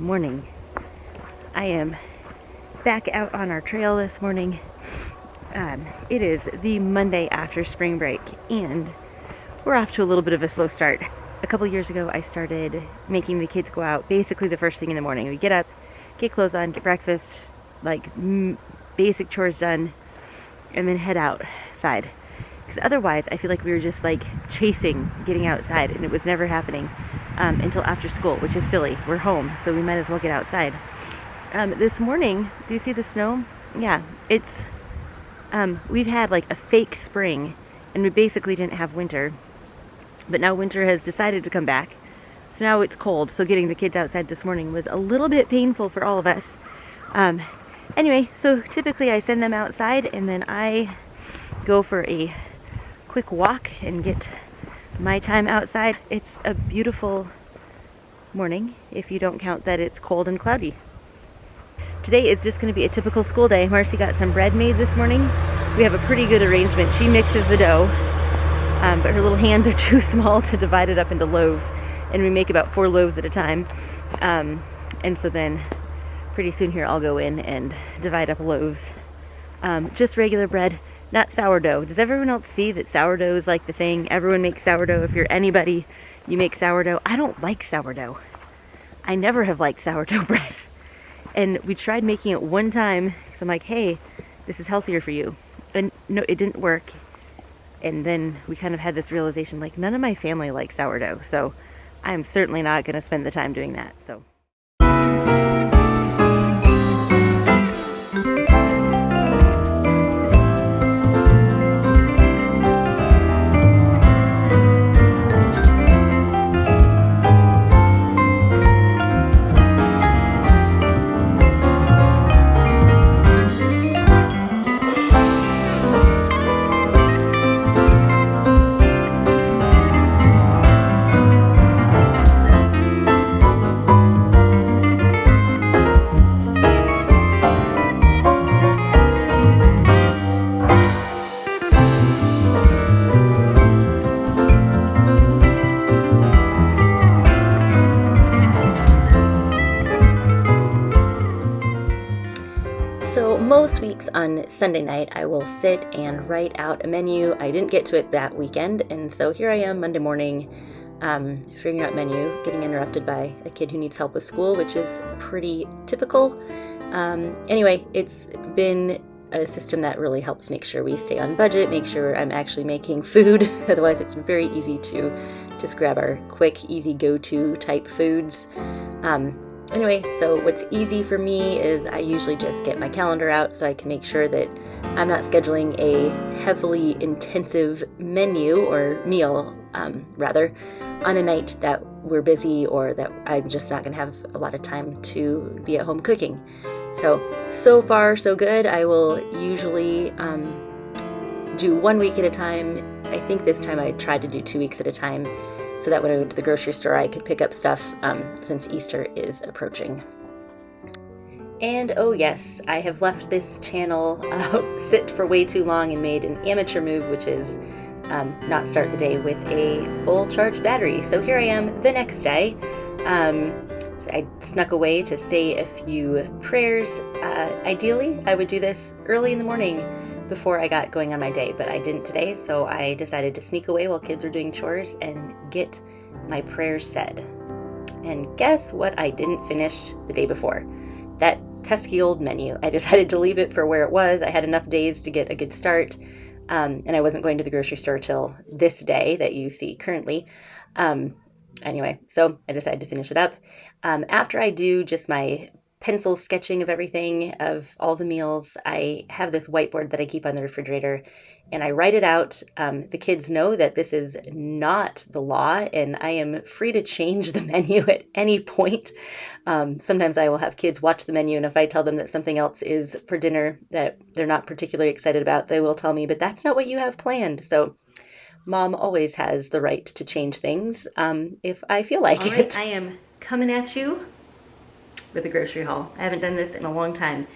morning. I am back out on our trail this morning. It is the Monday after spring break, and we're off to a little bit of a slow start. A couple years ago, I started making the kids go out basically the first thing in the morning. We get up, get clothes on, get breakfast, basic chores done, and then head outside. Because otherwise, I feel like we were just chasing getting outside, and it was never happening until after school, which is silly. We're home, so we might as well get outside. This morning, do you see the snow? Yeah, it's we've had a fake spring, and we basically didn't have winter. But now winter has decided to come back, so now it's cold. So getting the kids outside this morning was a little bit painful for all of us. Anyway, so typically I send them outside, and then I go for a quick walk and get my time outside. It's a beautiful morning, if you don't count that it's cold and cloudy. Today is just going to be a typical school day. Marcy got some bread made this morning. We have a pretty good arrangement. She mixes the dough, but her little hands are too small to divide it up into loaves, and we make about 4 loaves at a time. And so then pretty soon here I'll go in and divide up loaves. Just regular bread, not sourdough. Does everyone else see that sourdough is the thing? Everyone makes sourdough. If you're anybody, you make sourdough. I don't like sourdough. I never have liked sourdough bread. And we tried making it one time because I'm like, hey, this is healthier for you. And no, it didn't work. And then we kind of had this realization, none of my family likes sourdough. So I'm certainly not going to spend the time doing that. So. So most weeks on Sunday night, I will sit and write out a menu. I didn't get to it that weekend, and so here I am Monday morning, figuring out menu, getting interrupted by a kid who needs help with school, which is pretty typical. Anyway, it's been a system that really helps make sure we stay on budget, make sure I'm actually making food. Otherwise, it's very easy to just grab our quick, easy go-to type foods. Anyway, so what's easy for me is I usually just get my calendar out so I can make sure that I'm not scheduling a heavily intensive menu or meal, rather, on a night that we're busy or that I'm just not going to have a lot of time to be at home cooking. So far, so good. I will usually do 1 week at a time. I think this time I tried to do 2 weeks at a time, so that when I went to the grocery store, I could pick up stuff since Easter is approaching. And oh yes, I have left this channel sit for way too long and made an amateur move, which is not start the day with a full charged battery. So here I am the next day. So I snuck away to say a few prayers. Ideally, I would do this early in the morning before I got going on my day, but I didn't today, so I decided to sneak away while kids were doing chores and get my prayers said. And guess what I didn't finish the day before? That pesky old menu. I decided to leave it for where it was. I had enough days to get a good start, and I wasn't going to the grocery store till this day that you see currently. Anyway, so I decided to finish it up. After I do just my pencil sketching of everything, of all the meals, I have this whiteboard that I keep on the refrigerator, and I write it out. The kids know that this is not the law, and I am free to change the menu at any point. Sometimes I will have kids watch the menu, and if I tell them that something else is for dinner that they're not particularly excited about, they will tell me, but that's not what you have planned. So Mom always has the right to change things if I feel like it. All right, I am coming at you with a grocery haul. I haven't done this in a long time,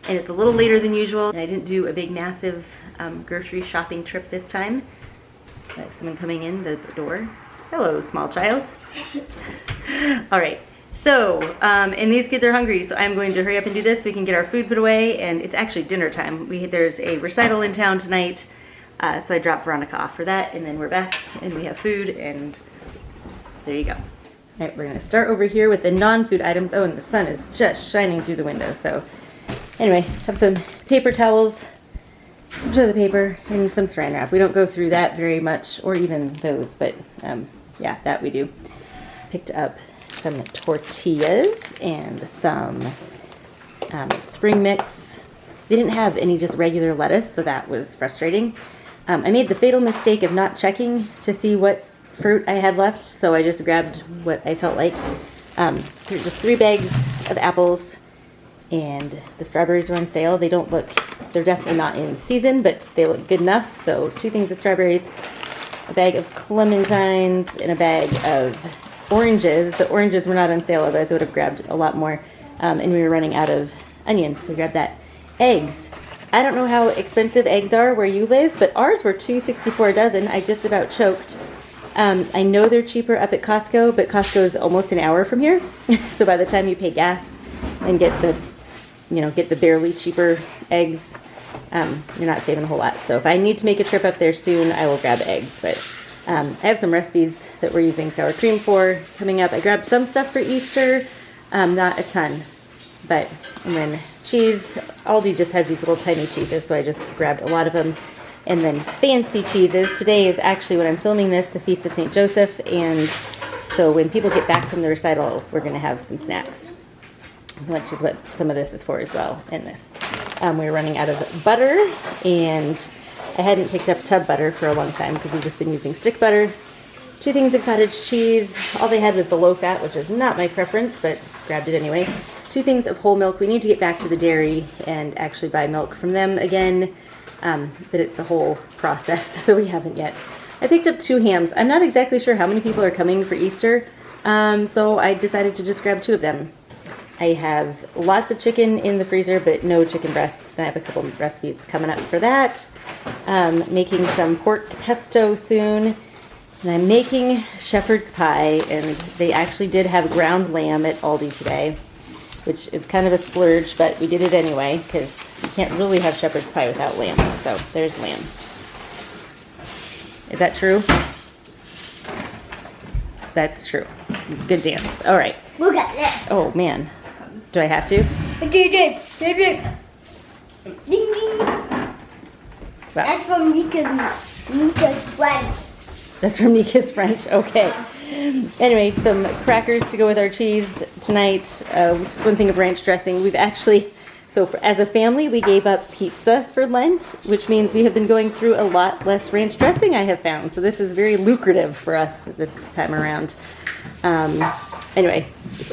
and it's a little later than usual, and I didn't do a big massive grocery shopping trip this time. I have someone coming in the door. Hello, small child. All right, So, and these kids are hungry, so I'm going to hurry up and do this so we can get our food put away, and it's actually dinner time. There's a recital in town tonight, so I dropped Veronica off for that, and then we're back, and we have food, and there you go. All right, we're gonna start over here with the non-food items. Oh, and the sun is just shining through the window, so anyway, have some paper towels, some toilet paper, and some saran wrap. We don't go through that very much, or even those, but yeah, that we do. Picked up some tortillas and some spring mix. They didn't have any just regular lettuce, so that was frustrating. I made the fatal mistake of not checking to see what fruit I had left, so I just grabbed what I felt like. There's just 3 bags of apples, and the strawberries were on sale. They're definitely not in season, but they look good enough. So 2 things of strawberries, a bag of clementines, and a bag of oranges. The oranges were not on sale, otherwise I would have grabbed a lot more. And we were running out of onions, so we grabbed that. Eggs. I don't know how expensive eggs are where you live, but ours were $2.64 a dozen. I just about choked. I know they're cheaper up at Costco, but Costco is almost an hour from here. So by the time you pay gas and get the barely cheaper eggs, you're not saving a whole lot. So if I need to make a trip up there soon, I will grab eggs. But I have some recipes that we're using sour cream for coming up. I grabbed some stuff for Easter, not a ton. And then cheese, Aldi just has these little tiny cheeses, so I just grabbed a lot of them. And then fancy cheeses. Today is actually, when I'm filming this, the Feast of St. Joseph, and so when people get back from the recital, we're going to have some snacks, which is what some of this is for as well in this. We're running out of butter, and I hadn't picked up tub butter for a long time because we've just been using stick butter. 2 things of cottage cheese. All they had was the low fat, which is not my preference, but grabbed it anyway. 2 things of whole milk. We need to get back to the dairy and actually buy milk from them again, but it's a whole process, so we haven't yet. I picked up 2 hams. I'm not exactly sure how many people are coming for Easter, so I decided to just grab 2 of them. I have lots of chicken in the freezer, but no chicken breasts. I have a couple of recipes coming up for that. Making some pork pesto soon. And I'm making shepherd's pie, and they actually did have ground lamb at Aldi today, which is kind of a splurge, but we did it anyway, because you can't really have shepherd's pie without lamb. So there's lamb. Is that true? That's true. Good dance. All right. Look at this. Oh, man. Do I have to? Ding, ding. Wow. That's from Nika's friends. That's from Nika's French. Okay. Anyway, some crackers to go with our cheese tonight. Just one thing of ranch dressing. We've actually, as a family, we gave up pizza for Lent, which means we have been going through a lot less ranch dressing, I have found. So this is very lucrative for us this time around. Anyway,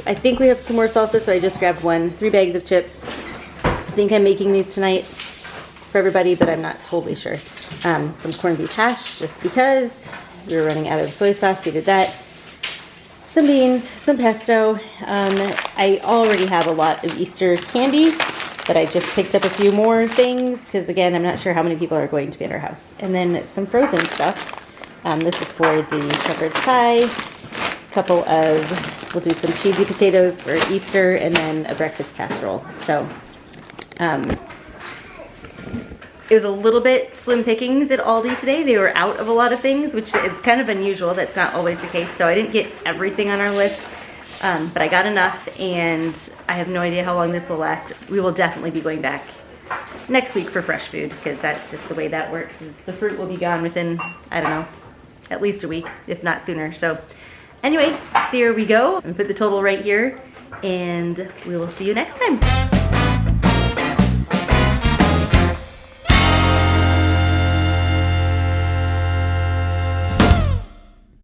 I think we have some more salsa, so I just grabbed 3 bags of chips. I think I'm making these tonight for everybody, but I'm not totally sure. Some corned beef hash, just because we were running out of soy sauce, we did that. Some beans, some pesto. I already have a lot of Easter candy, but I just picked up a few more things, because again, I'm not sure how many people are going to be at our house. And then some frozen stuff. This is for the shepherd's pie. We'll do some cheesy potatoes for Easter, and then a breakfast casserole. So, it was a little bit slim pickings at Aldi today. They were out of a lot of things, which is kind of unusual. That's not always the case. So I didn't get everything on our list, but I got enough, and I have no idea how long this will last. We will definitely be going back next week for fresh food, because that's just the way that works. The fruit will be gone within, I don't know, at least a week, if not sooner. So anyway, there we go. And put the total right here, and we will see you next time.